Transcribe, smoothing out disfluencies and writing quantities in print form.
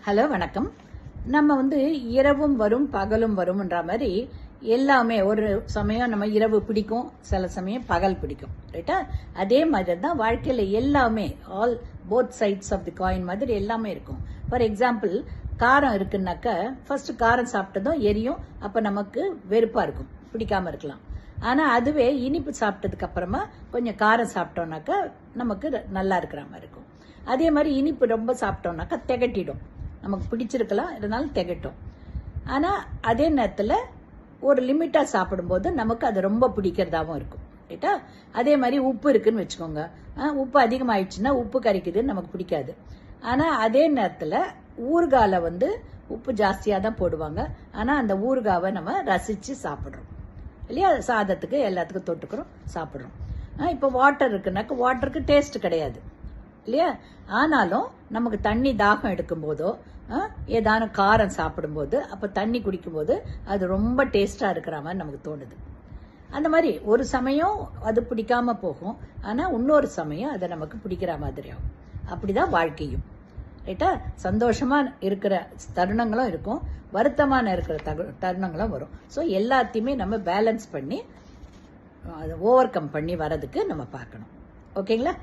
Hello வணக்கம். நம்ம இரவும் வரும் பகலும் வரும்ன்ற மாதிரி எல்லாமே ஒரு சமயம் நம்ம இரவு பிடிக்கும், சில சமயம் பகல் பிடிக்கும், ரைட்டா? அதே மாதிரி தான் வாழ்க்கையில் எல்லாமே both sides of the coin மாதிரி எல்லாமே இருக்கும். ஃபார் எக்ஸாம்பிள், காரம் இருக்குன்னாக்க ஃபர்ஸ்ட் காரம் சாப்பிட்டதும் எரியும், அப்போ நமக்கு வெறுப்பாக இருக்கும், பிடிக்காம இருக்கலாம். ஆனால் அதுவே இனிப்பு சாப்பிட்டதுக்கு அப்புறமா கொஞ்சம் காரம் சாப்பிட்டோம்னாக்கா நமக்கு நல்லா இருக்கிற மாதிரி இருக்கும். அதே மாதிரி இனிப்பு ரொம்ப சாப்பிட்டோம்னாக்கா திகட்டிடும், நமக்கு பிடிச்சிருக்கலாம், இருந்தாலும் திகட்டும். ஆனால் அதே நேரத்தில் ஒரு லிமிட்டாக சாப்பிடும்போது நமக்கு அது ரொம்ப பிடிக்கிறதாவும் இருக்கும், ரைட்டா? அதே மாதிரி உப்பு இருக்குன்னு வச்சுக்கோங்க, உப்பு அதிகமாகிடுச்சுன்னா உப்பு கறிக்குதுன்னு நமக்கு பிடிக்காது. ஆனால் அதே நேரத்தில் ஊறுகால உப்பு ஜாஸ்தியாக தான் போடுவாங்க, ஆனால் அந்த ஊறுகாவை நம்ம ரசித்து சாப்பிட்றோம் இல்லையா? சாதத்துக்கு எல்லாத்துக்கும் தொட்டுக்கிறோம், சாப்பிட்றோம். இப்போ வாட்டர் இருக்குன்னாக்க வாட்டருக்கு டேஸ்ட் கிடையாது இல்லையா? ஆனாலும் நமக்கு தண்ணி தாகம் எடுக்கும் போதோ ஏதானும் காரம் சாப்பிடும்போது, அப்போ தண்ணி குடிக்கும்போது அது ரொம்ப டேஸ்டாக இருக்கிற மாதிரி நமக்கு தோணுது. அந்த மாதிரி ஒரு சமயம் அது பிடிக்காம போகும், ஆனால் இன்னொரு சமயம் அதை நமக்கு பிடிக்கிற மாதிரி ஆகும். அப்படிதான் வாழ்க்கையும், ரைட்டா? சந்தோஷமா இருக்கிற தருணங்களும் இருக்கும், வருத்தமான இருக்கிற தருணங்களும் வரும். ஸோ எல்லாத்தையுமே நம்ம பேலன்ஸ் பண்ணி அதை ஓவர் கம் பண்ணி வரதுக்கு நம்ம பார்க்கணும். ஓகேங்களா?